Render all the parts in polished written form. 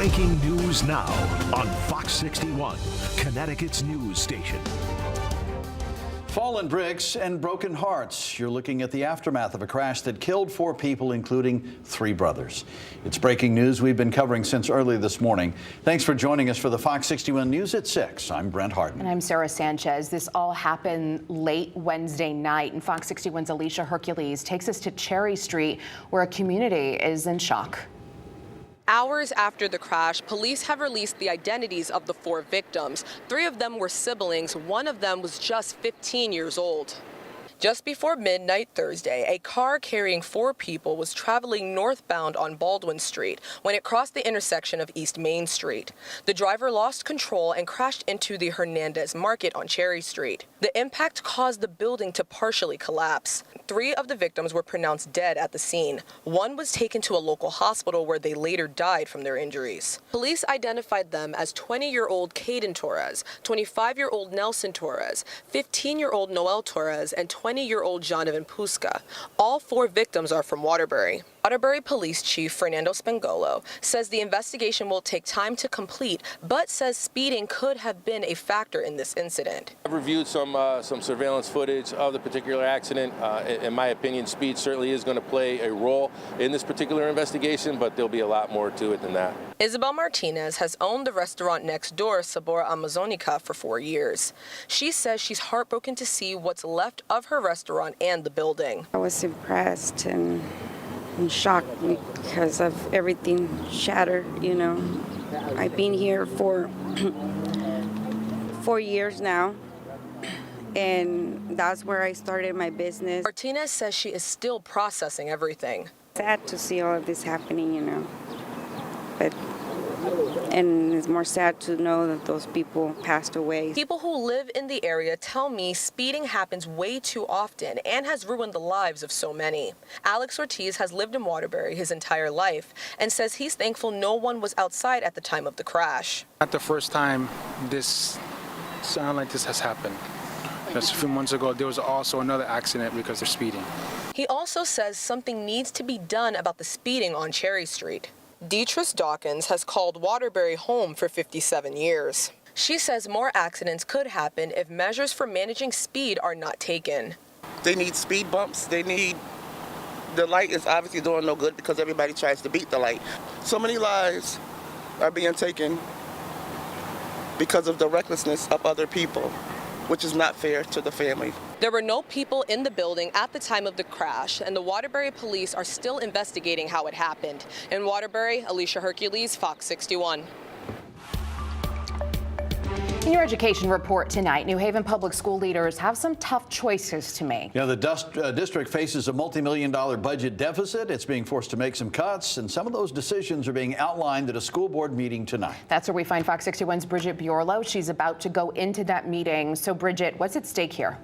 Breaking news now on Fox 61, Connecticut's news station. Fallen bricks and broken hearts. You're looking at the aftermath of a crash that killed 4 people, including 3 brothers. It's breaking news we've been covering since early this morning. Thanks for joining us for the Fox 61 News at 6. I'm Brent Harden. And I'm Sarah Sanchez. This all happened late Wednesday night, and Fox 61's Alicia Hercules takes us to Cherry Street, where a community is in shock. Hours after the crash, police have released the identities of the 4 victims. 3 of them were siblings. 1 of them was just 15 years old. Just before midnight Thursday, a car carrying 4 people was traveling northbound on Baldwin Street when it crossed the intersection of East Main Street. The driver lost control and crashed into the Hernandez Market on Cherry Street. The impact caused the building to partially collapse. 3 of the victims were pronounced dead at the scene. 1 was taken to a local hospital where they later died from their injuries. Police identified them as 20-year-old Caden Torres, 25-year-old Nelson Torres, 15-year-old Noel Torres, and 20-year-old Jonovan Puska. All 4 victims are from Waterbury. Waterbury Police Chief Fernando Spangolo says the investigation will take time to complete, but says speeding could have been a factor in this incident. I've reviewed some surveillance footage of the particular accident. In my opinion, speed certainly is going to play a role in this particular investigation, but there'll be a lot more to it than that. Isabel Martinez has owned the restaurant next door, Sabor Amazonica, for 4 years. She says she's heartbroken to see what's left of her restaurant and the building. I was impressed and shocked because of everything shattered, you know. I've been here for 4 years now, and that's where I started my business. Martinez says she is still processing everything. Sad to see all of this happening, you know, and it's more sad to know that those people passed away. People who live in the area tell me speeding happens way too often and has ruined the lives of so many. Alex Ortiz has lived in Waterbury his entire life and says he's thankful no one was outside at the time of the crash. Not the first time something like this has happened. Just a few months ago, there was also another accident because they're speeding. He also says something needs to be done about the speeding on Cherry Street. Deatrice Dawkins has called Waterbury home for 57 years. She says more accidents could happen if measures for managing speed are not taken. They need speed bumps. The light is obviously doing no good because everybody tries to beat the light. So many lives are being taken because of the recklessness of other people, which is not fair to the family. There were no people in the building at the time of the crash, and the Waterbury police are still investigating how it happened. In Waterbury, Alicia Hercules, Fox 61. In your education report tonight, New Haven public school leaders have some tough choices to make. You know, the district faces a multi-million-dollar budget deficit. It's being forced to make some cuts, and some of those decisions are being outlined at a school board meeting tonight. That's where we find Fox 61's Bridget Buorlo. She's about to go into that meeting. So, Bridget, what's at stake here?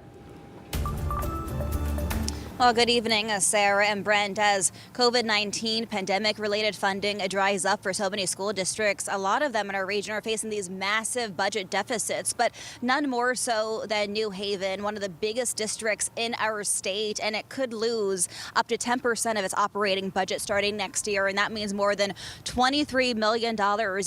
Well, good evening, Sarah and Brent. As COVID-19 pandemic-related funding dries up for so many school districts, a lot of them in our region are facing these massive budget deficits, but none more so than New Haven, one of the biggest districts in our state, and it could lose up to 10% of its operating budget starting next year, and that means more than $23 million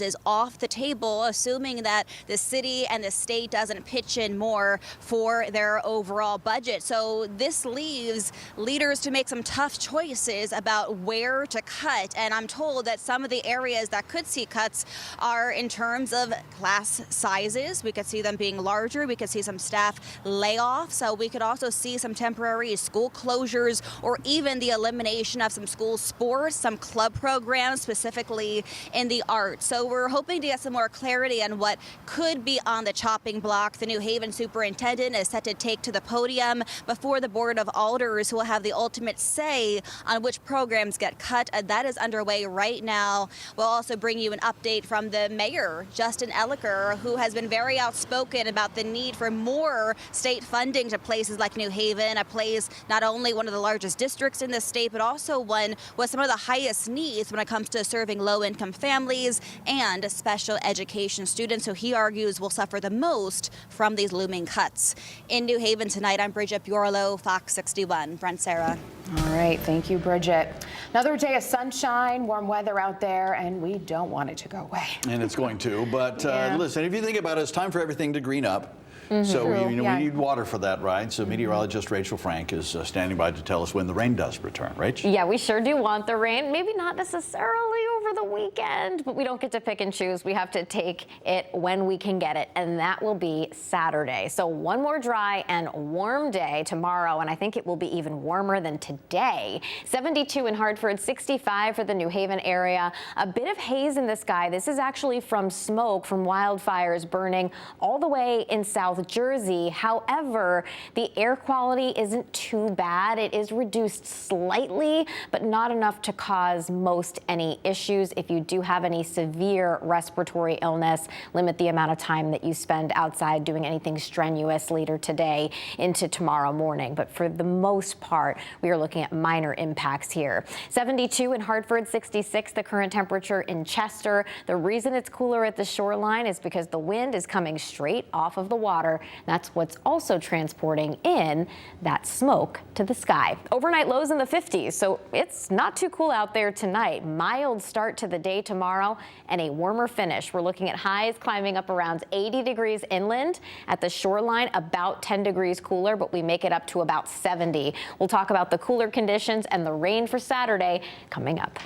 is off the table, assuming that the city and the state doesn't pitch in more for their overall budget. So this leaves leaders to make some tough choices about where to cut. And I'm told that some of the areas that could see cuts are in terms of class sizes. We could see them being larger. We could see some staff layoffs. So we could also see some temporary school closures or even the elimination of some school sports, some club programs, specifically in the arts. So we're hoping to get some more clarity on what could be on the chopping block. The New Haven superintendent is set to take to the podium before the Board of Alders, who will have the ultimate say on which programs get cut. That is underway right now. We'll also bring you an update from the mayor, Justin Elicker, who has been very outspoken about the need for more state funding to places like New Haven, a place not only one of the largest districts in the state, but also one with some of the highest needs when it comes to serving low-income families and special education students, who he argues will suffer the most from these looming cuts. In New Haven tonight, I'm Bridget Buorlo, Fox 61. Brent, Sarah. All right, thank you, Bridget. Another day of sunshine, warm weather out there, and we don't want it to go away. And it's going to, but listen, if you think about it, it's time for everything to green up. So True, we yeah. need water for that, right? So meteorologist Rachel Frank is standing by to tell us when the rain does return. Rach? Yeah, we sure do want the rain. Maybe not necessarily over the weekend, but we don't get to pick and choose. We have to take it when we can get it, and that will be Saturday. So one more dry and warm day tomorrow, and I think it will be even warmer than today. 72 in Hartford, 65 for the New Haven area. A bit of haze in the sky. This is actually from smoke from wildfires burning all the way in South Jersey. However, the air quality isn't too bad. It is reduced slightly, but not enough to cause most any issues. If you do have any severe respiratory illness, limit the amount of time that you spend outside doing anything strenuous later today into tomorrow morning. But for the most part, we are looking at minor impacts here. 72 in Hartford, 66 the current temperature in Chester. The reason it's cooler at the shoreline is because the wind is coming straight off of the water. That's what's also transporting in that smoke to the sky. Overnight lows in the 50s, so it's not too cool out there tonight. Mild start to the day tomorrow and a warmer finish. We're looking at highs climbing up around 80 degrees inland. At the shoreline, about 10 degrees cooler, but we make it up to about 70. We'll talk about the cooler conditions and the rain for Saturday coming up.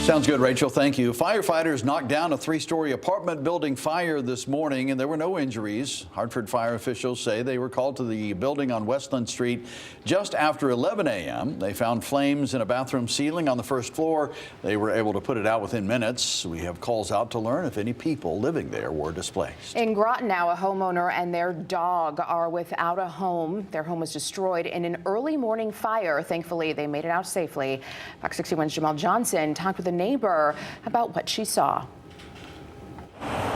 Sounds good, Rachel. Thank you. Firefighters knocked down a 3-story apartment building fire this morning, and there were no injuries. Hartford fire officials say they were called to the building on Westland Street just after 11 a.m. They found flames in a bathroom ceiling on the first floor. They were able to put it out within minutes. We have calls out to learn if any people living there were displaced. In Groton now, a homeowner and their dog are without a home. Their home was destroyed in an early morning fire. Thankfully, they made it out safely. Fox 61's Jamal Johnson talked with a neighbor about what she saw.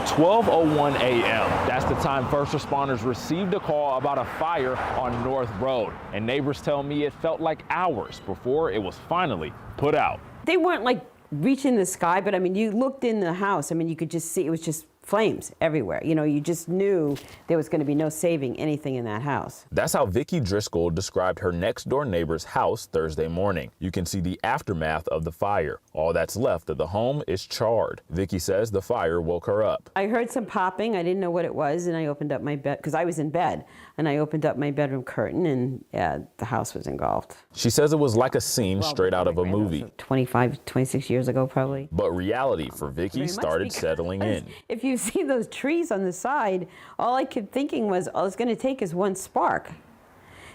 12:01 a.m. That's the time first responders received a call about a fire on North Road. And neighbors tell me it felt like hours before it was finally put out. They weren't like reaching the sky, but I mean, you looked in the house. I mean, you could just see it was just flames everywhere. You know, you just knew there was going to be no saving anything in that house. That's how Vicki Driscoll described her next door neighbor's house Thursday morning. You can see the aftermath of the fire. All that's left of the home is charred. Vicki says the fire woke her up. I heard some popping. I didn't know what it was, and I opened up my bed because I was in bed, and I opened up my bedroom curtain, and the house was engulfed. She says it was like a scene straight out of a movie. 25, 26 years ago, probably. But reality for Vicki started settling in. If you see those trees on the side, all I kept thinking was, all it's going to take is one spark.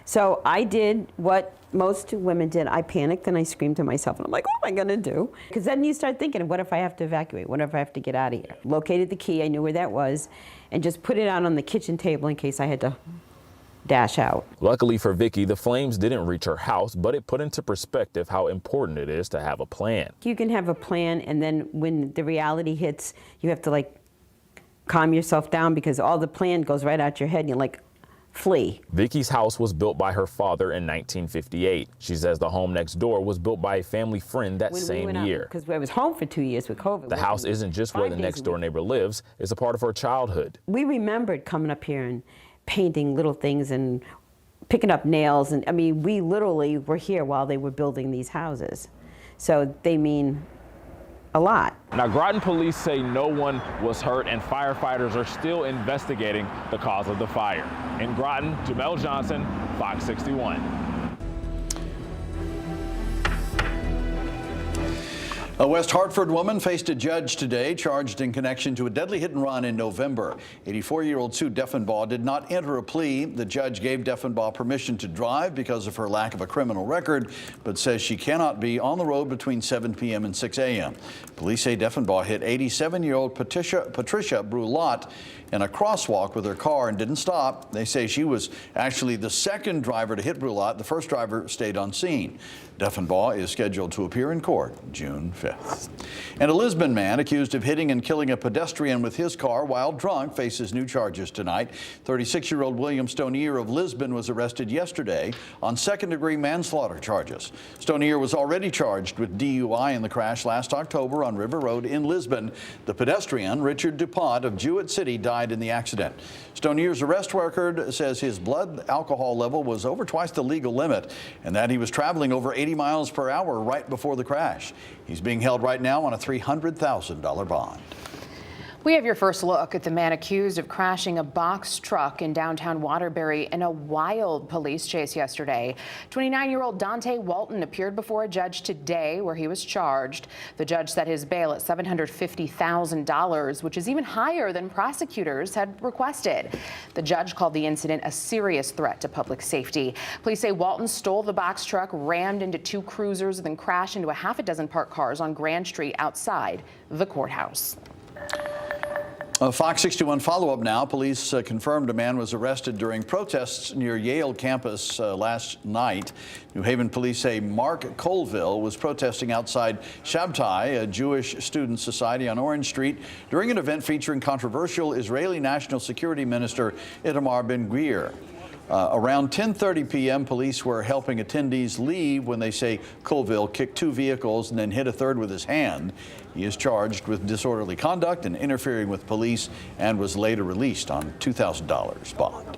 So I did what most women did. I panicked and I screamed to myself, and I'm like, what am I going to do? Because then you start thinking, what if I have to evacuate? What if I have to get out of here? Located the key, I knew where that was, and just put it out on the kitchen table in case I had to dash out. Luckily for Vicki, the flames didn't reach her house, but it put into perspective how important it is to have a plan. You can have a plan, and then when the reality hits, you have to like calm yourself down, because all the plan goes right out your head and you're like, flee. Vicki's house was built by her father in 1958. She says the home next door was built by a family friend that same year. Because I was home for 2 years with COVID. The house isn't just where the next door neighbor lives, it's a part of her childhood. We remembered coming up here and painting little things and picking up nails, and I mean, we literally were here while they were building these houses. So they mean a lot. Now, Groton police say no one was hurt, and firefighters are still investigating the cause of the fire. In Groton, Jamel Johnson, Fox 61. A West Hartford woman faced a judge today charged in connection to a deadly hit and run in November. 84-year-old Sue Deffenbaugh did not enter a plea. The judge gave Deffenbaugh permission to drive because of her lack of a criminal record, but says she cannot be on the road between 7 p.m. and 6 a.m. Police say Deffenbaugh hit 87-year-old Patricia Brulot in a crosswalk with her car and didn't stop. They say she was actually the second driver to hit Brulot. The first driver stayed on scene. Deffenbaugh is scheduled to appear in court June 5th. 5th. And a Lisbon man accused of hitting and killing a pedestrian with his car while drunk faces new charges tonight. 36-year-old William Stonier of Lisbon was arrested yesterday on second-degree manslaughter charges. Stonier was already charged with DUI in the crash last October on River Road in Lisbon. The pedestrian, Richard DuPont of Jewett City, died in the accident. Stonier's arrest record says his blood alcohol level was over twice the legal limit and that he was traveling over 80 miles per hour right before the crash. He's being held right now on a $300,000 bond. We have your first look at the man accused of crashing a box truck in downtown Waterbury in a wild police chase yesterday. 29-year-old Dante Walton appeared before a judge today where he was charged. The judge set his bail at $750,000, which is even higher than prosecutors had requested. The judge called the incident a serious threat to public safety. Police say Walton stole the box truck, rammed into two cruisers, and then crashed into a half a dozen parked cars on Grand Street outside the courthouse. Fox 61 follow-up now. Police confirmed a man was arrested during protests near Yale campus last night. New Haven police say Mark Colville was protesting outside Shabtai, a Jewish student society on Orange Street, during an event featuring controversial Israeli National Security Minister Itamar Ben-Gvir. Around 10:30 p.m., police were helping attendees leave when they say Colville kicked two vehicles and then hit a third with his hand. He is charged with disorderly conduct and interfering with police and was later released on $2,000 bond.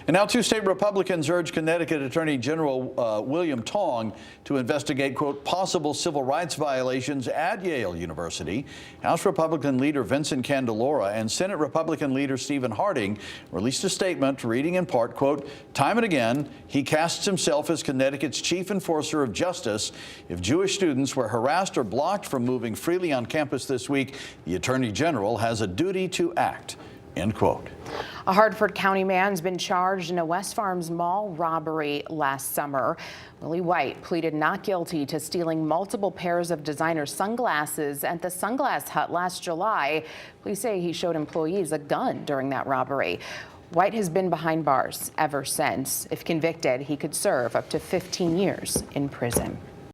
And now two state Republicans urge Connecticut Attorney General William Tong to investigate, quote, possible civil rights violations at Yale University. House Republican leader Vincent Candelora and Senate Republican leader Stephen Harding released a statement reading in part, quote, time and again, he casts himself as Connecticut's chief enforcer of justice. If Jewish students were harassed or blocked from moving freely on campus this week, the Attorney General has a duty to act. End quote. A Hartford County man's been charged in a West Farms Mall robbery last summer. Willie White pleaded not guilty to stealing multiple pairs of designer sunglasses at the Sunglass Hut last July. Police say he showed employees a gun during that robbery. White has been behind bars ever since. If convicted, he could serve up to 15 years in prison.